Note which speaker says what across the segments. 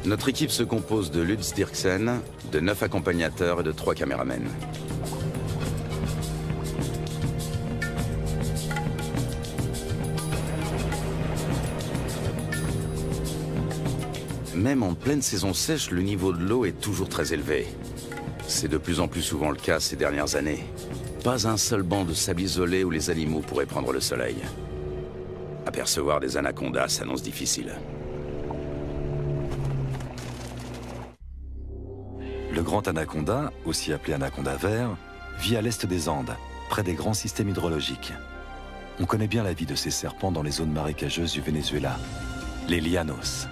Speaker 1: Notre équipe se compose de Lutz Dirksen, de 9 accompagnateurs et de 3 caméramens. Même en pleine saison sèche, le niveau de l'eau est toujours très élevé. C'est de plus en plus souvent le cas ces dernières années. Pas un seul banc de sable isolé où les animaux pourraient prendre le soleil. Apercevoir des anacondas s'annonce difficile.
Speaker 2: Le grand anaconda, aussi appelé anaconda vert, vit à l'est des Andes, près des grands systèmes hydrologiques. On connaît bien la vie de ces serpents dans les zones marécageuses du Venezuela, les llanos.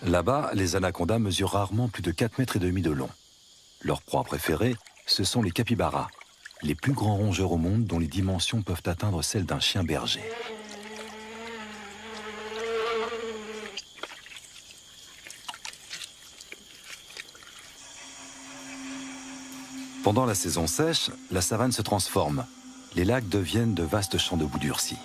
Speaker 2: Là-bas, les anacondas mesurent rarement plus de 4,5 mètres de long. Leur proie préférée, ce sont les capybaras, les plus grands rongeurs au monde dont les dimensions peuvent atteindre celles d'un chien berger. Pendant la saison sèche, la savane se transforme. Les lacs deviennent de vastes champs de boue durcie.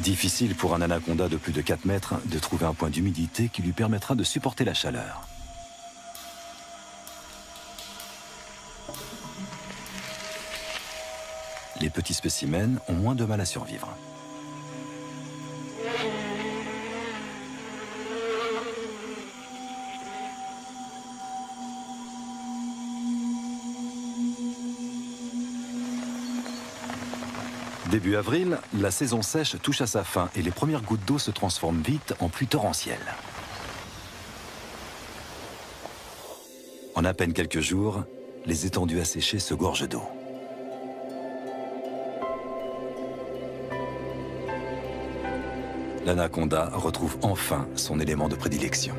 Speaker 2: Difficile pour un anaconda de plus de 4 mètres de trouver un point d'humidité qui lui permettra de supporter la chaleur. Les petits spécimens ont moins de mal à survivre. Début avril, la saison sèche touche à sa fin et les premières gouttes d'eau se transforment vite en pluie torrentielle. En à peine quelques jours, les étendues asséchées se gorgent d'eau. L'anaconda retrouve enfin son élément de prédilection.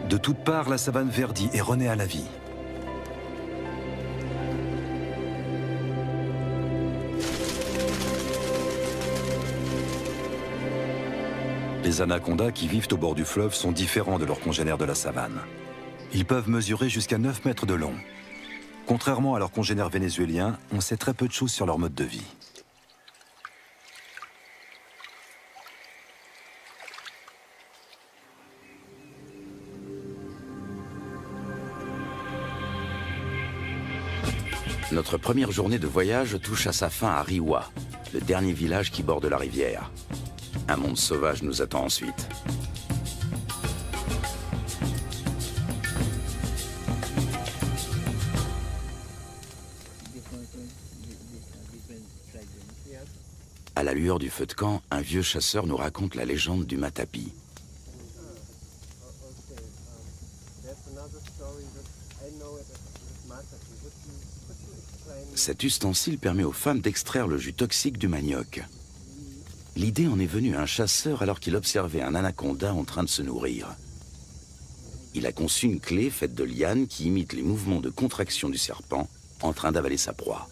Speaker 2: De toutes parts, la savane verdit et renaît à la vie. Les anacondas qui vivent au bord du fleuve sont différents de leurs congénères de la savane. Ils peuvent mesurer jusqu'à 9 mètres de long. Contrairement à leurs congénères vénézuéliens, on sait très peu de choses sur leur mode de vie.
Speaker 1: Notre première journée de voyage touche à sa fin à Riwa, le dernier village qui borde la rivière. Un monde sauvage nous attend ensuite. À la lueur du feu de camp, un vieux chasseur nous raconte la légende du matapi. Cet ustensile permet aux femmes d'extraire le jus toxique du manioc. L'idée en est venue à un chasseur alors qu'il observait un anaconda en train de se nourrir. Il a conçu une clé faite de lianes qui imite les mouvements de contraction du serpent en train d'avaler sa proie.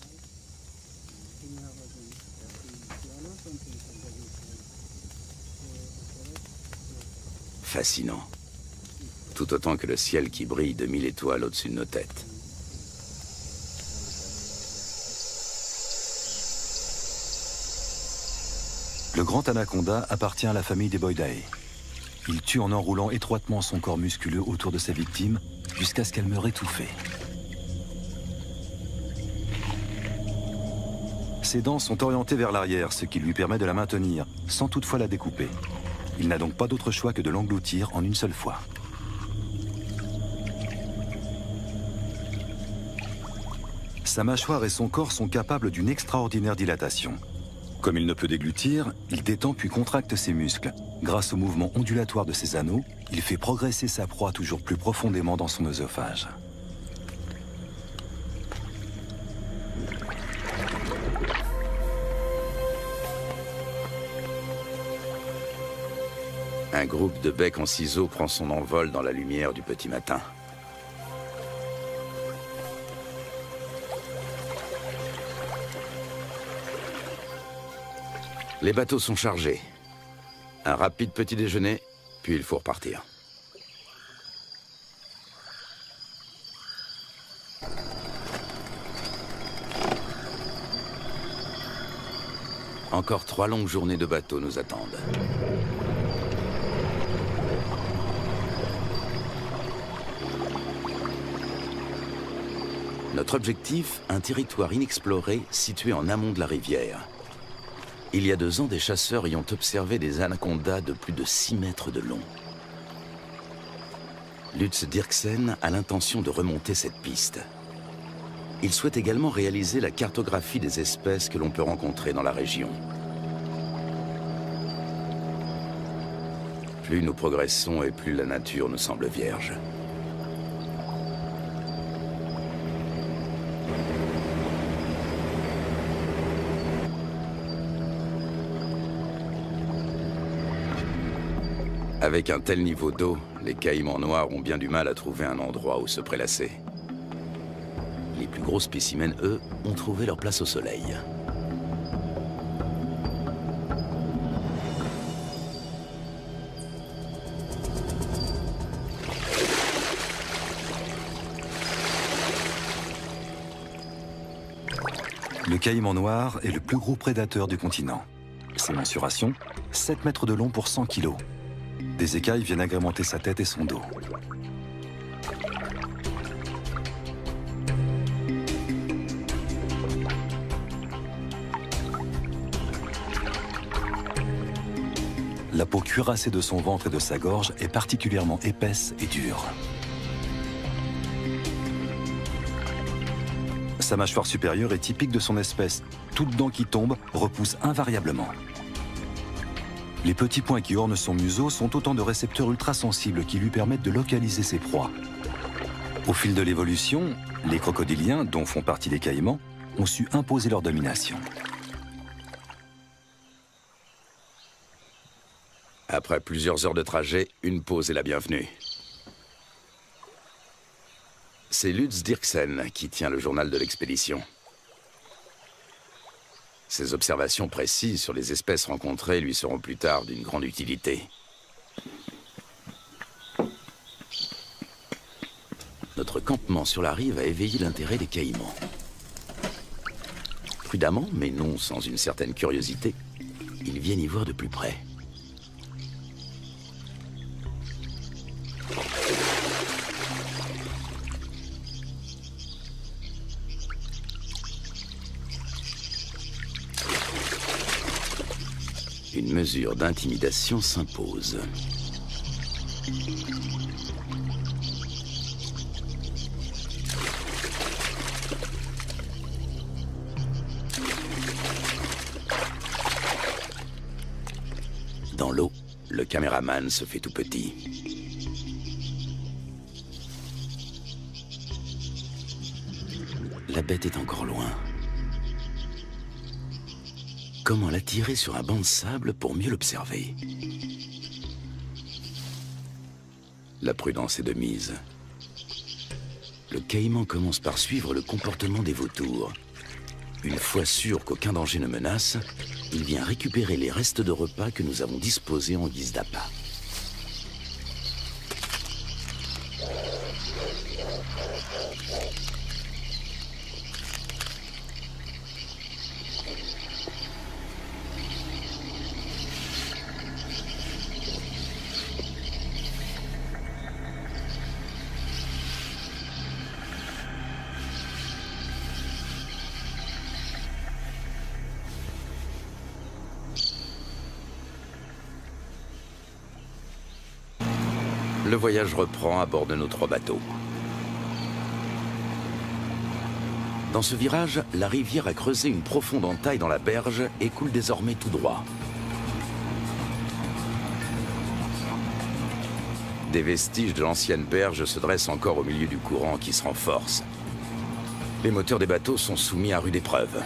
Speaker 1: Fascinant. Tout autant que le ciel qui brille de 1000 étoiles au-dessus de nos têtes.
Speaker 2: Le grand anaconda appartient à la famille des Boidae. Il tue en enroulant étroitement son corps musculeux autour de sa victime jusqu'à ce qu'elle meure étouffée. Ses dents sont orientées vers l'arrière, ce qui lui permet de la maintenir, sans toutefois la découper. Il n'a donc pas d'autre choix que de l'engloutir en une seule fois. Sa mâchoire et son corps sont capables d'une extraordinaire dilatation. Comme il ne peut déglutir, il détend puis contracte ses muscles. Grâce au mouvement ondulatoire de ses anneaux, il fait progresser sa proie toujours plus profondément dans son œsophage.
Speaker 1: Un groupe de becs en ciseaux prend son envol dans la lumière du petit matin. Les bateaux sont chargés. Un rapide petit déjeuner, puis il faut repartir. Encore 3 longues journées de bateau nous attendent. Notre objectif, un territoire inexploré situé en amont de la rivière. Il y a 2 ans, des chasseurs y ont observé des anacondas de plus de 6 mètres de long. Lutz Dirksen a l'intention de remonter cette piste. Il souhaite également réaliser la cartographie des espèces que l'on peut rencontrer dans la région. Plus nous progressons et plus la nature nous semble vierge. Avec un tel niveau d'eau, les caïmans noirs ont bien du mal à trouver un endroit où se prélasser. Les plus gros spécimens, eux, ont trouvé leur place au soleil.
Speaker 2: Le caïman noir est le plus gros prédateur du continent. Ses mensurations, 7 mètres de long pour 100 kilos. Des écailles viennent agrémenter sa tête et son dos. La peau cuirassée de son ventre et de sa gorge est particulièrement épaisse et dure. Sa mâchoire supérieure est typique de son espèce. Toute dent qui tombe repousse invariablement. Les petits points qui ornent son museau sont autant de récepteurs ultrasensibles qui lui permettent de localiser ses proies. Au fil de l'évolution, les crocodiliens, dont font partie les caïmans, ont su imposer leur domination.
Speaker 1: Après plusieurs heures de trajet, une pause est la bienvenue. C'est Lutz Dirksen qui tient le journal de l'expédition. Ses observations précises sur les espèces rencontrées lui seront plus tard d'une grande utilité. Notre campement sur la rive a éveillé l'intérêt des caïmans. Prudemment, mais non sans une certaine curiosité, ils viennent y voir de plus près. Une mesure d'intimidation s'impose. Dans l'eau, le caméraman se fait tout petit. La bête est encore loin. Comment l'attirer sur un banc de sable pour mieux l'observer? La prudence est de mise. Le caïman commence par suivre le comportement des vautours. Une fois sûr qu'aucun danger ne menace, il vient récupérer les restes de repas que nous avons disposés en guise d'appât. Le voyage reprend à bord de nos 3 bateaux. Dans ce virage, la rivière a creusé une profonde entaille dans la berge et coule désormais tout droit. Des vestiges de l'ancienne berge se dressent encore au milieu du courant qui se renforce. Les moteurs des bateaux sont soumis à rude épreuve.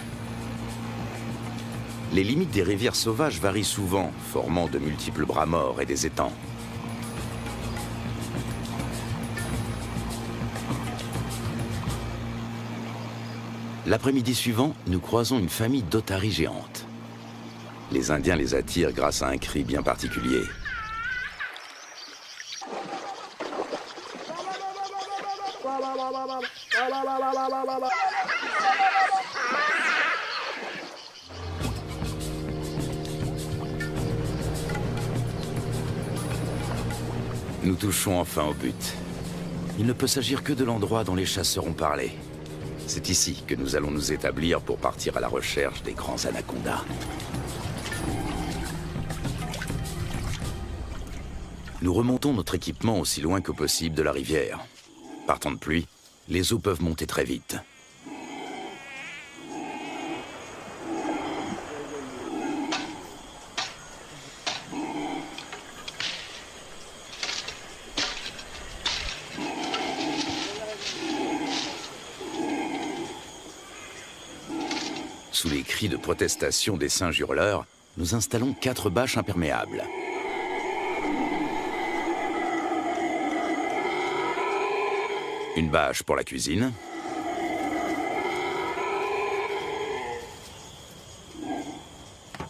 Speaker 1: Les limites des rivières sauvages varient souvent, formant de multiples bras morts et des étangs. L'après-midi suivant, nous croisons une famille d'otaries géantes. Les Indiens les attirent grâce à un cri bien particulier. Nous touchons enfin au but. Il ne peut s'agir que de l'endroit dont les chasseurs ont parlé. C'est ici que nous allons nous établir pour partir à la recherche des grands anacondas. Nous remontons notre équipement aussi loin que possible de la rivière. Par temps de pluie, les eaux peuvent monter très vite. Sous les cris de protestation des singes hurleurs, nous installons 4 bâches imperméables. Une bâche pour la cuisine.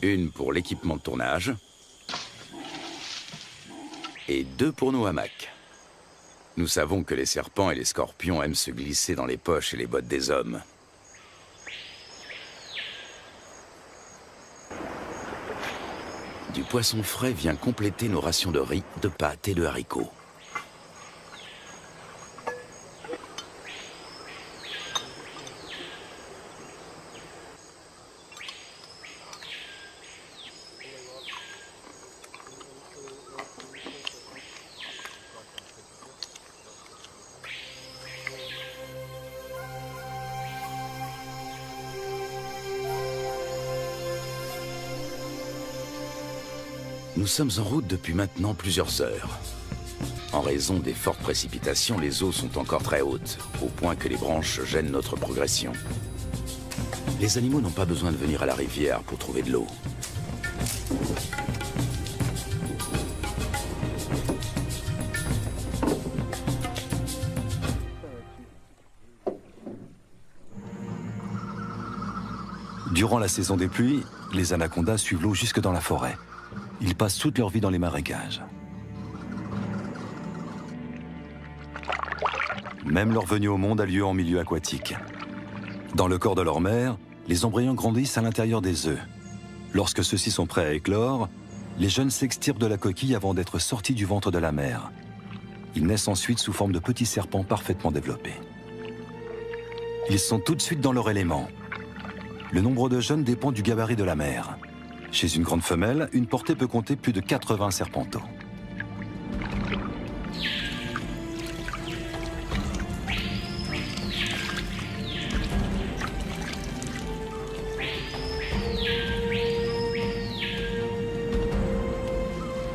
Speaker 1: Une pour l'équipement de tournage. Et 2 pour nos hamacs. Nous savons que les serpents et les scorpions aiment se glisser dans les poches et les bottes des hommes. Du poisson frais vient compléter nos rations de riz, de pâtes et de haricots. Nous sommes en route depuis maintenant plusieurs heures. En raison des fortes précipitations, les eaux sont encore très hautes, au point que les branches gênent notre progression. Les animaux n'ont pas besoin de venir à la rivière pour trouver de l'eau.
Speaker 2: Durant la saison des pluies, les anacondas suivent l'eau jusque dans la forêt. Ils passent toute leur vie dans les marécages. Même leur venue au monde a lieu en milieu aquatique. Dans le corps de leur mère, les embryons grandissent à l'intérieur des œufs. Lorsque ceux-ci sont prêts à éclore, les jeunes s'extirpent de la coquille avant d'être sortis du ventre de la mère. Ils naissent ensuite sous forme de petits serpents parfaitement développés. Ils sont tout de suite dans leur élément. Le nombre de jeunes dépend du gabarit de la mère. Chez une grande femelle, une portée peut compter plus de 80 serpenteaux.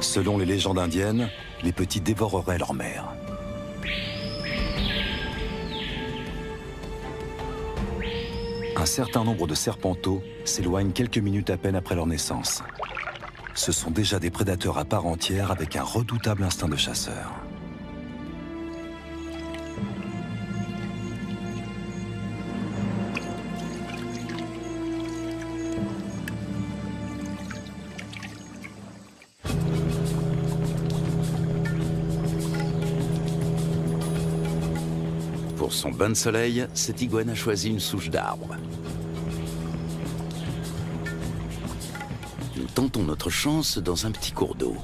Speaker 2: Selon les légendes indiennes, les petits dévoreraient leur mère. Un certain nombre de serpenteaux s'éloignent quelques minutes à peine après leur naissance. Ce sont déjà des prédateurs à part entière avec un redoutable instinct de chasseur.
Speaker 1: Pour son bain de soleil, cette iguane a choisi une souche d'arbre. Nous tentons notre chance dans un petit cours d'eau.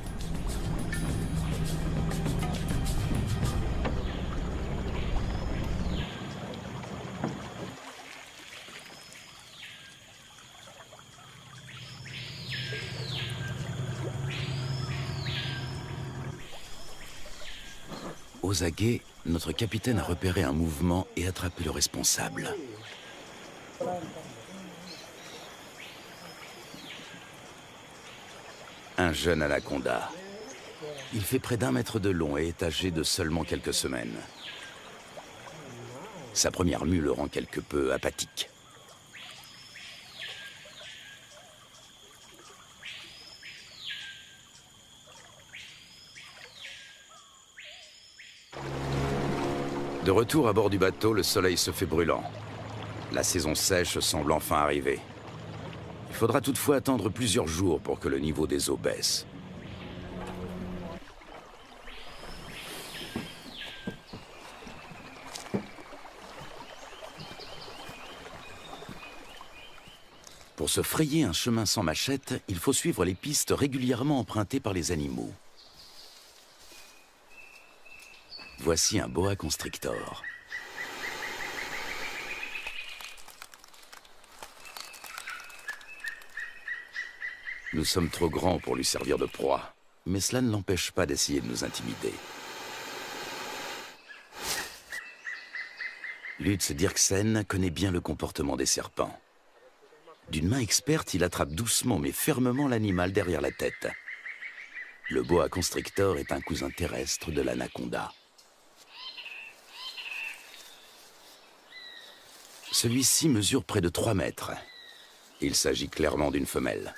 Speaker 1: Aux aguets, notre capitaine a repéré un mouvement et attrapé le responsable. Un jeune anaconda. Il fait près d'1 mètre de long et est âgé de seulement quelques semaines. Sa première mue le rend quelque peu apathique. De retour à bord du bateau, le soleil se fait brûlant. La saison sèche semble enfin arriver. Il faudra toutefois attendre plusieurs jours pour que le niveau des eaux baisse. Pour se frayer un chemin sans machette, il faut suivre les pistes régulièrement empruntées par les animaux. Voici un boa constrictor. Nous sommes trop grands pour lui servir de proie, mais cela ne l'empêche pas d'essayer de nous intimider. Lutz Dirksen connaît bien le comportement des serpents. D'une main experte, il attrape doucement mais fermement l'animal derrière la tête. Le boa constrictor est un cousin terrestre de l'anaconda. Celui-ci mesure près de 3 mètres. Il s'agit clairement d'une femelle.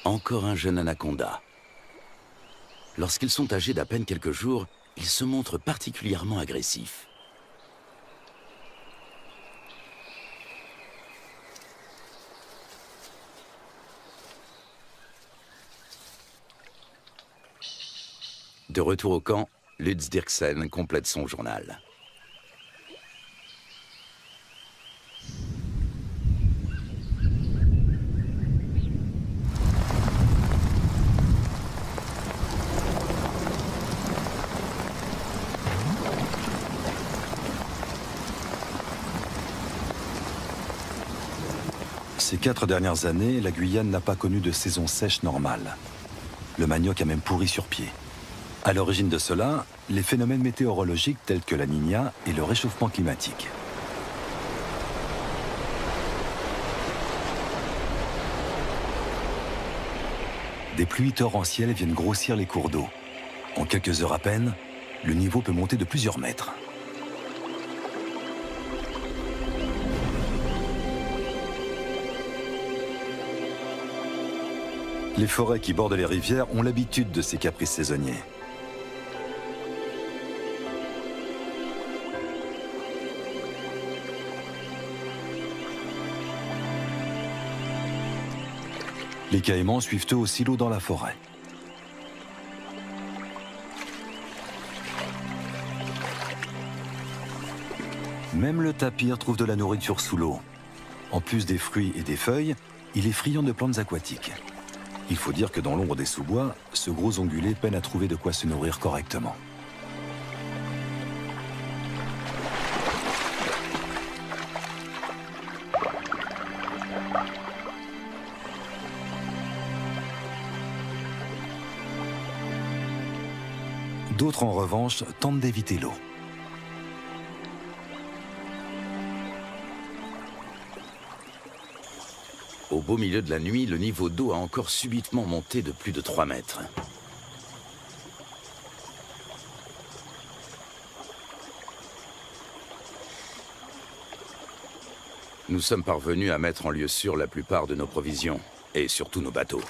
Speaker 1: Encore un jeune anaconda. Lorsqu'ils sont âgés d'à peine quelques jours, ils se montrent particulièrement agressifs. De retour au camp, Lutz Dirksen complète son journal.
Speaker 2: Ces 4 dernières années, la Guyane n'a pas connu de saison sèche normale. Le manioc a même pourri sur pied. À l'origine de cela, les phénomènes météorologiques tels que la Niña et le réchauffement climatique. Des pluies torrentielles viennent grossir les cours d'eau. En quelques heures à peine, le niveau peut monter de plusieurs mètres. Les forêts qui bordent les rivières ont l'habitude de ces caprices saisonniers. Les caïmans suivent eux aussi l'eau dans la forêt. Même le tapir trouve de la nourriture sous l'eau. En plus des fruits et des feuilles, il est friand de plantes aquatiques. Il faut dire que dans l'ombre des sous-bois, ce gros ongulé peine à trouver de quoi se nourrir correctement. D'autres, en revanche, tentent d'éviter l'eau.
Speaker 1: Au beau milieu de la nuit, le niveau d'eau a encore subitement monté de plus de 3 mètres. Nous sommes parvenus à mettre en lieu sûr la plupart de nos provisions, et surtout nos bateaux.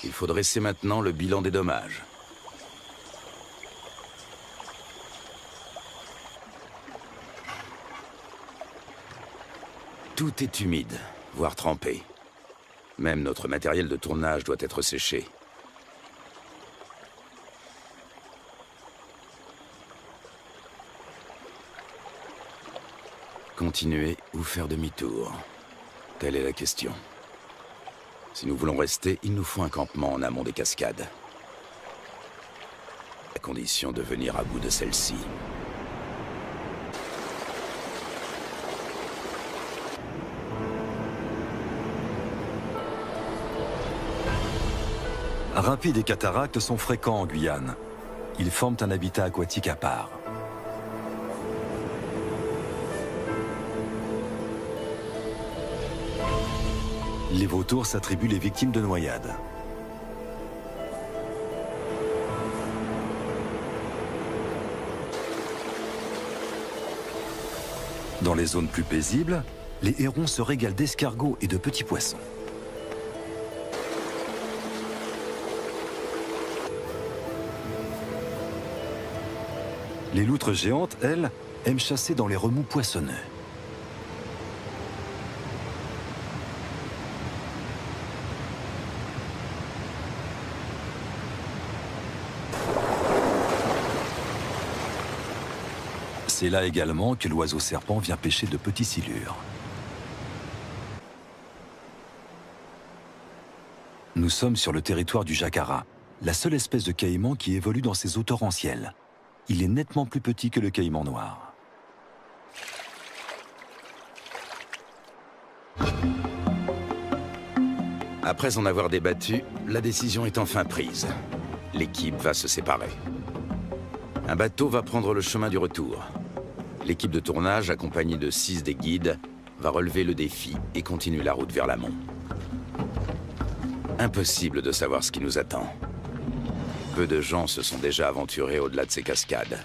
Speaker 1: Il faut dresser maintenant le bilan des dommages. Tout est humide, voire trempé. Même notre matériel de tournage doit être séché. Continuer ou faire demi-tour? Telle est la question. Si nous voulons rester, il nous faut un campement en amont des cascades. À condition de venir à bout de celle-ci.
Speaker 2: Rapides et cataractes sont fréquents en Guyane. Ils forment un habitat aquatique à part. Les vautours s'attribuent les victimes de noyades. Dans les zones plus paisibles, les hérons se régalent d'escargots et de petits poissons. Les loutres géantes, elles, aiment chasser dans les remous poissonneux. C'est là également que l'oiseau serpent vient pêcher de petits silures. Nous sommes sur le territoire du jacara, la seule espèce de caïman qui évolue dans ces eaux torrentielles. Il est nettement plus petit que le caïman noir.
Speaker 1: Après en avoir débattu, la décision est enfin prise. L'équipe va se séparer. Un bateau va prendre le chemin du retour. L'équipe de tournage, accompagnée de 6 des guides, va relever le défi et continuer la route vers l'amont. Impossible de savoir ce qui nous attend. Peu de gens se sont déjà aventurés au-delà de ces cascades.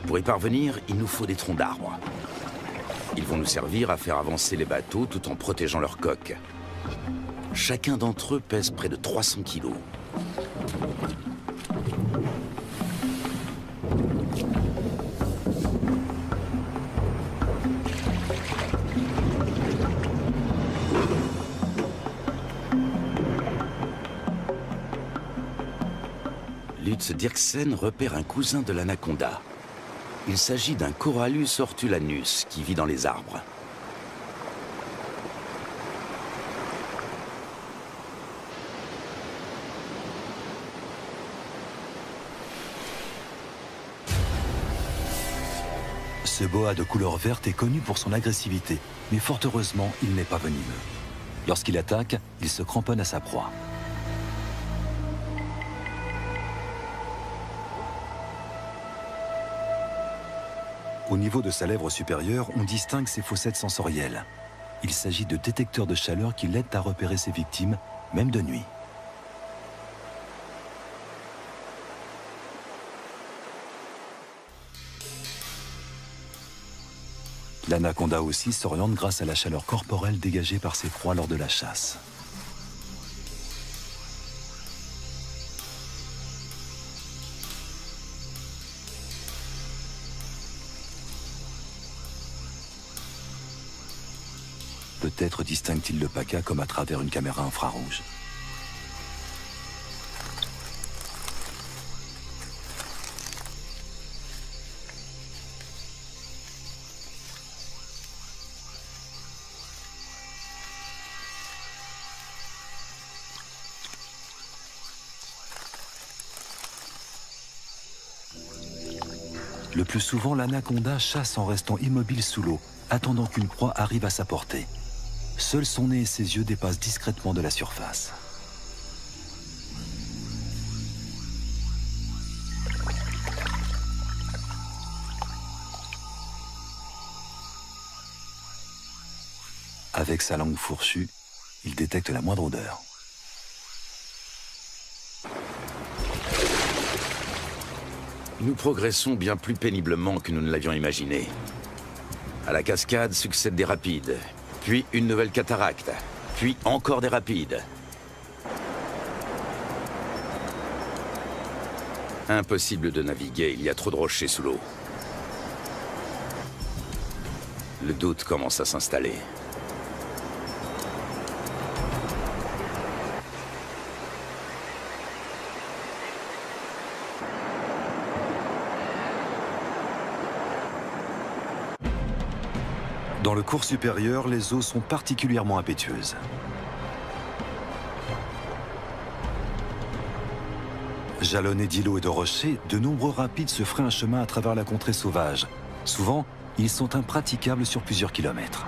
Speaker 1: Pour y parvenir, il nous faut des troncs d'arbres. Ils vont nous servir à faire avancer les bateaux tout en protégeant leurs coques. Chacun d'entre eux pèse près de 300 kilos. Lutz Dirksen repère un cousin de l'anaconda. Il s'agit d'un Corallus ortulanus qui vit dans les arbres.
Speaker 2: Ce boa de couleur verte est connu pour son agressivité, mais fort heureusement, il n'est pas venimeux. Lorsqu'il attaque, il se cramponne à sa proie. Au niveau de sa lèvre supérieure, on distingue ses fossettes sensorielles. Il s'agit de détecteurs de chaleur qui l'aident à repérer ses victimes, même de nuit. L'anaconda aussi s'oriente grâce à la chaleur corporelle dégagée par ses proies lors de la chasse. Peut-être distingue-t-il le paca comme à travers une caméra infrarouge. Le plus souvent, l'anaconda chasse en restant immobile sous l'eau, attendant qu'une proie arrive à sa portée. Seul son nez et ses yeux dépassent discrètement de la surface. Avec sa langue fourchue, il détecte la moindre odeur.
Speaker 1: Nous progressons bien plus péniblement que nous ne l'avions imaginé. À la cascade succèdent des rapides, puis une nouvelle cataracte, puis encore des rapides. Impossible de naviguer, il y a trop de rochers sous l'eau. Le doute commence à s'installer.
Speaker 2: Dans le cours supérieur, les eaux sont particulièrement impétueuses. Jalonnés d'îlots et de rochers, de nombreux rapides se frayent un chemin à travers la contrée sauvage. Souvent, ils sont impraticables sur plusieurs kilomètres.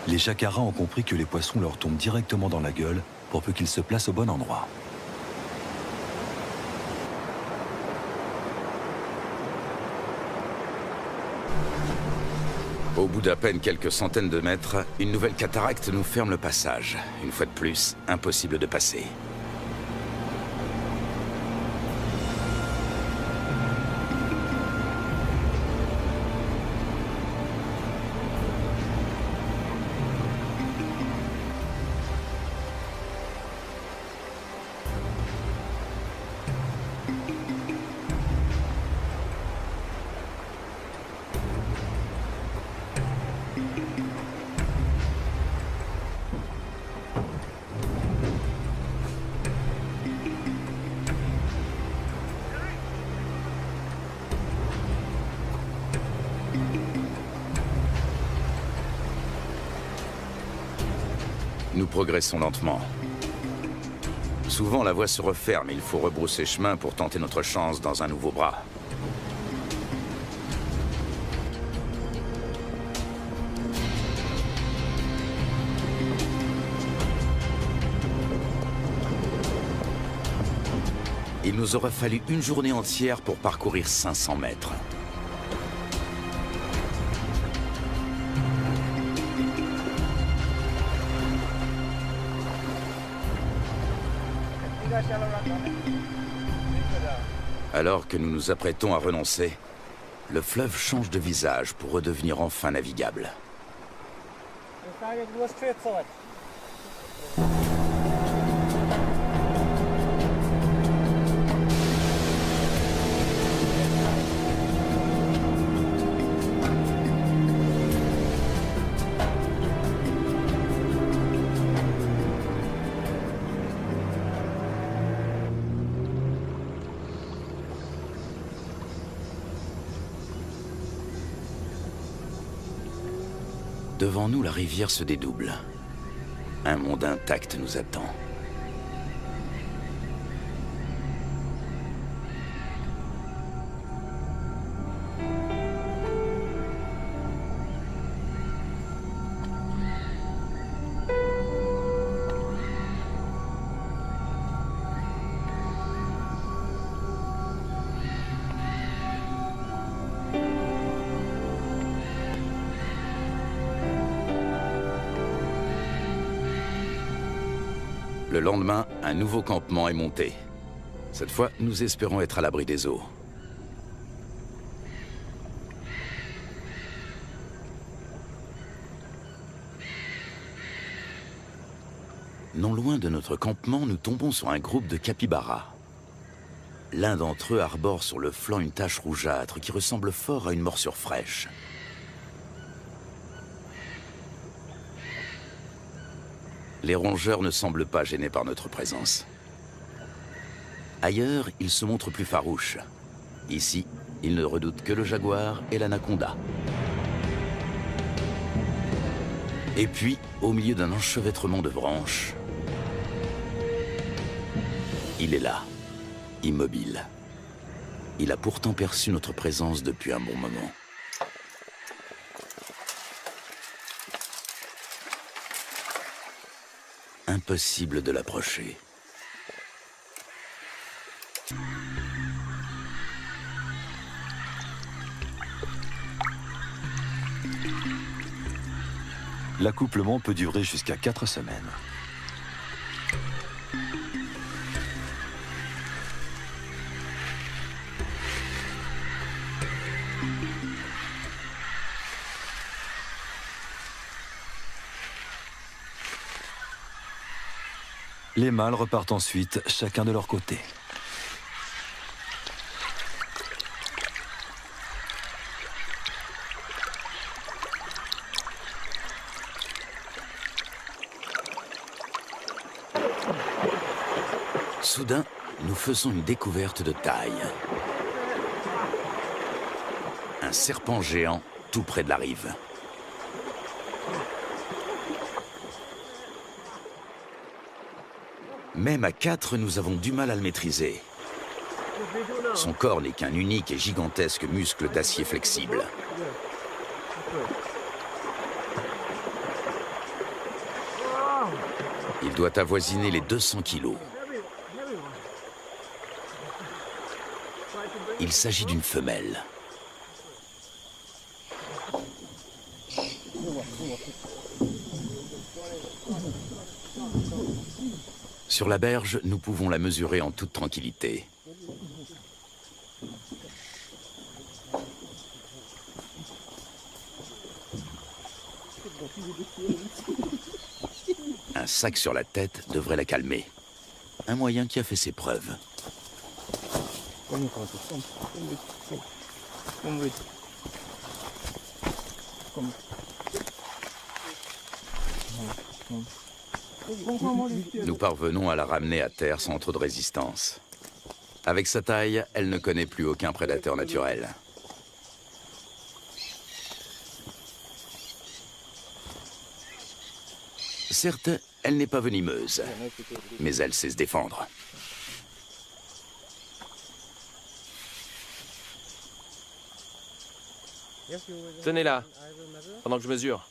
Speaker 2: Les jacaras ont compris que les poissons leur tombent directement dans la gueule pour peu qu'ils se placent au bon endroit.
Speaker 1: Au bout d'à peine quelques centaines de mètres, une nouvelle cataracte nous ferme le passage. Une fois de plus, impossible de passer. Nous progressons lentement. Souvent, la voie se referme et il faut rebrousser chemin pour tenter notre chance dans un nouveau bras. Il nous aura fallu une journée entière pour parcourir 500 mètres. Alors que nous nous apprêtons à renoncer, le fleuve change de visage pour redevenir enfin navigable. Devant nous, la rivière se dédouble. Un monde intact nous attend. Le lendemain, un nouveau campement est monté. Cette fois, nous espérons être à l'abri des eaux. Non loin de notre campement, nous tombons sur un groupe de capybaras. L'un d'entre eux arbore sur le flanc une tache rougeâtre qui ressemble fort à une morsure fraîche. Les rongeurs ne semblent pas gênés par notre présence. Ailleurs, ils se montrent plus farouches. Ici, ils ne redoutent que le jaguar et l'anaconda. Et puis, au milieu d'un enchevêtrement de branches, il est là, immobile. Il a pourtant perçu notre présence depuis un bon moment. Impossible de l'approcher.
Speaker 2: L'accouplement peut durer jusqu'à 4 semaines. Les mâles repartent ensuite, chacun de leur côté.
Speaker 1: Soudain, nous faisons une découverte de taille. Un serpent géant tout près de la rive. Même à 4, nous avons du mal à le maîtriser. Son corps n'est qu'un unique et gigantesque muscle d'acier flexible. Il doit avoisiner les 200 kilos. Il s'agit d'une femelle. Sur la berge, nous pouvons la mesurer en toute tranquillité. Un sac sur la tête devrait la calmer. Un moyen qui a fait ses preuves. Nous parvenons à la ramener à terre sans trop de résistance. Avec sa taille, elle ne connaît plus aucun prédateur naturel. Certes, elle n'est pas venimeuse, mais elle sait se défendre.
Speaker 3: Tenez-la, pendant que je mesure.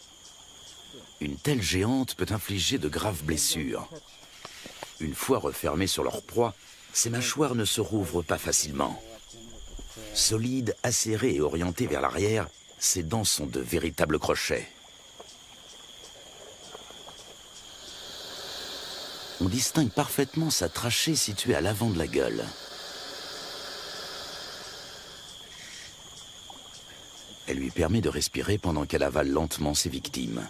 Speaker 1: Une telle géante peut infliger de graves blessures. Une fois refermées sur leur proie, ces mâchoires ne se rouvrent pas facilement. Solides, acérées et orientées vers l'arrière, ces dents sont de véritables crochets. On distingue parfaitement sa trachée située à l'avant de la gueule. Elle lui permet de respirer pendant qu'elle avale lentement ses victimes.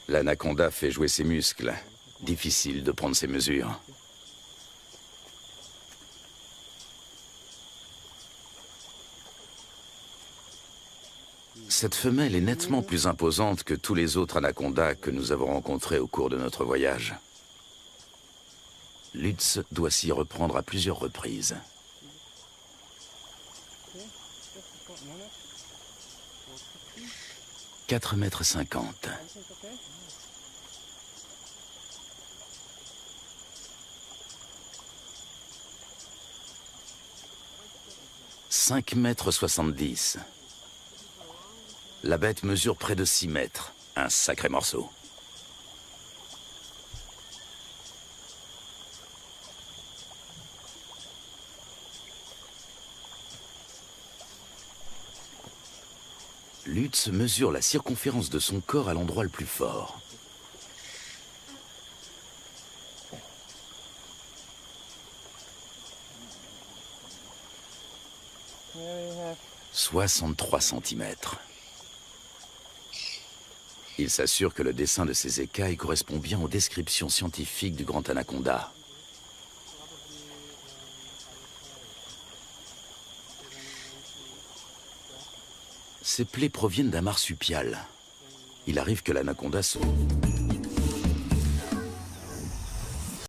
Speaker 1: L'anaconda fait jouer ses muscles. Difficile de prendre ses mesures. Cette femelle est nettement plus imposante que tous les autres anacondas que nous avons rencontrés au cours de notre voyage. Lutz doit s'y reprendre à plusieurs reprises. « 4,50 m. « 5,70 m. La bête mesure près de 6 mètres. Un sacré morceau. Lutz mesure la circonférence de son corps à l'endroit le plus fort. « 63 cm. Il s'assure que le dessin de ses écailles correspond bien aux descriptions scientifiques du grand anaconda. Ces plaies proviennent d'un marsupial. Il arrive que l'anaconda se...